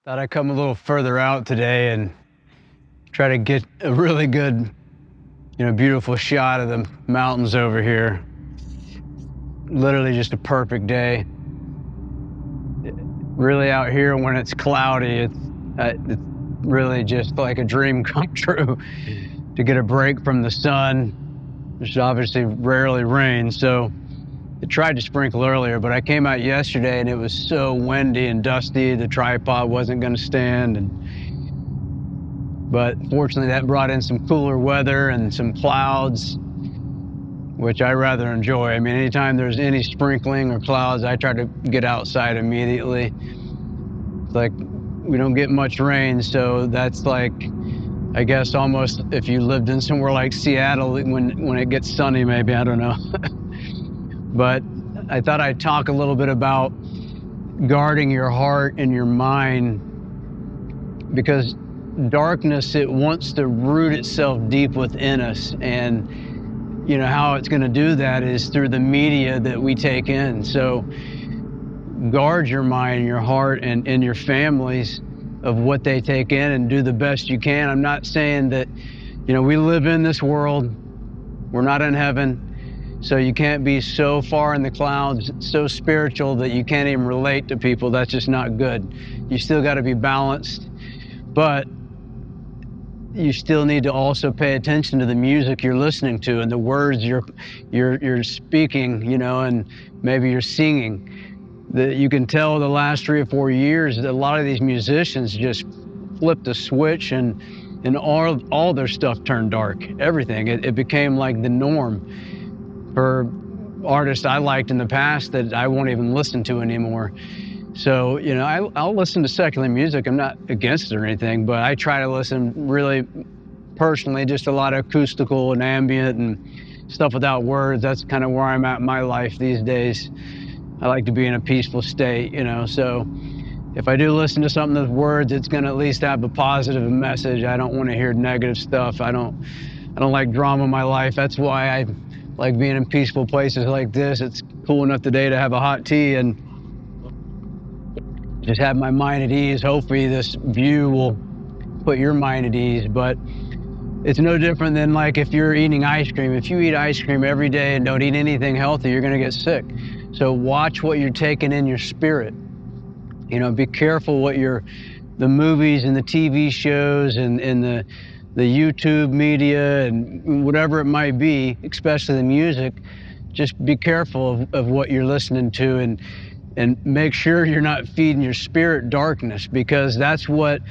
Thought I'd come a little further out today and try to get a really good, beautiful shot of the mountains over here. Literally just a perfect day. Really out here when it's cloudy, it's really just like a dream come true to get a break from the sun, which obviously rarely rains. So it tried to sprinkle earlier, but I came out yesterday and it was so windy and dusty, the tripod wasn't going to stand. But fortunately that brought in some cooler weather and some clouds, which I rather enjoy. I mean, anytime there's any sprinkling or clouds, I try to get outside immediately. It's like we don't get much rain, so that's like, I guess almost if you lived in somewhere like Seattle when it gets sunny, maybe, I don't know. But I thought I'd talk a little bit about guarding your heart and your mind, because darkness, it wants to root itself deep within us. And how it's going to do that is through the media that we take in. So guard your mind, your heart, and your families of what they take in, and do the best you can. I'm not saying that, we live in this world, we're not in heaven. So you can't be so far in the clouds, so spiritual that you can't even relate to people. That's just not good. You still got to be balanced, but you still need to also pay attention to the music you're listening to and the words you're speaking, and maybe you're singing. That you can tell the last 3 or 4 years that a lot of these musicians just flipped a switch and all their stuff turned dark. Everything. It became like the norm for artists I liked in the past that I won't even listen to anymore. So, I'll listen to secular music. I'm not against it or anything, but I try to listen really personally, just a lot of acoustical and ambient and stuff without words. That's kind of where I'm at in my life these days. I like to be in a peaceful state, so if I do listen to something with words, it's going to at least have a positive message. I don't want to hear negative stuff. I don't like drama in my life. That's why I like being in peaceful places like this. It's cool enough today to have a hot tea and just have my mind at ease. Hopefully this view will put your mind at ease, but it's no different than like if you're eating ice cream. If you eat ice cream every day and don't eat anything healthy, you're going to get sick. So watch what you're taking in your spirit. Be careful what the movies and the TV shows and the YouTube media and whatever it might be, especially the music. Just be careful of what you're listening to, and make sure you're not feeding your spirit darkness, because that's what,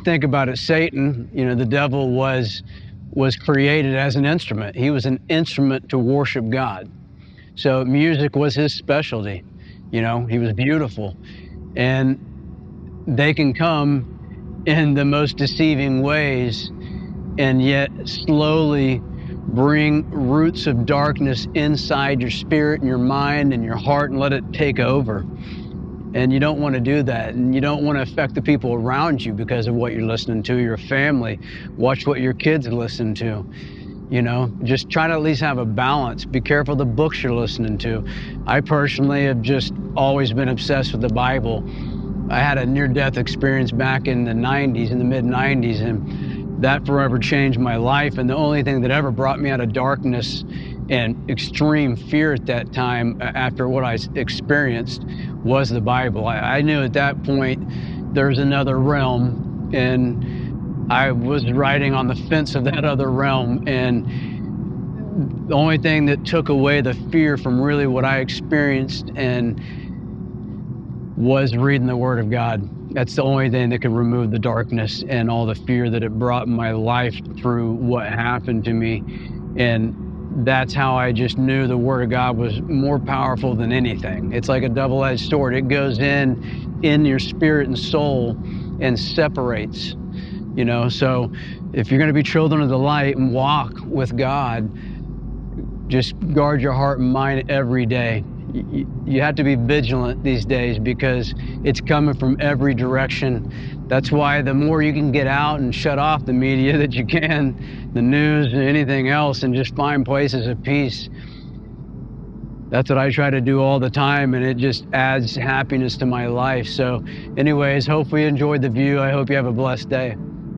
think about it. Satan, the devil was created as an instrument. He was an instrument to worship God. So music was his specialty. He was beautiful. And they can come in the most deceiving ways and yet slowly bring roots of darkness inside your spirit and your mind and your heart and let it take over. And you don't want to do that. And you don't want to affect the people around you because of what you're listening to, your family. Watch what your kids listen to. Just try to at least have a balance. Be careful the books you're listening to. I personally have just always been obsessed with the Bible. I had a near-death experience back in the 90s, in the mid-90s, and that forever changed my life. And the only thing that ever brought me out of darkness and extreme fear at that time, after what I experienced, was the Bible. I knew at that point there's another realm, and I was riding on the fence of that other realm. And the only thing that took away the fear from really what I experienced was reading the Word of God. That's the only thing that could remove the darkness and all the fear that it brought in my life through what happened to me. And that's how I just knew the Word of God was more powerful than anything. It's like a double-edged sword. It goes in your spirit and soul and separates, So if you're going to be children of the light and walk with God, just guard your heart and mind every day. You have to be vigilant these days because it's coming from every direction. That's why the more you can get out and shut off the media that you can, the news and anything else, and just find places of peace, That's what I try to do all the time, and it just adds happiness to my life. So anyways, hopefully you enjoyed the view. I hope you have a blessed day.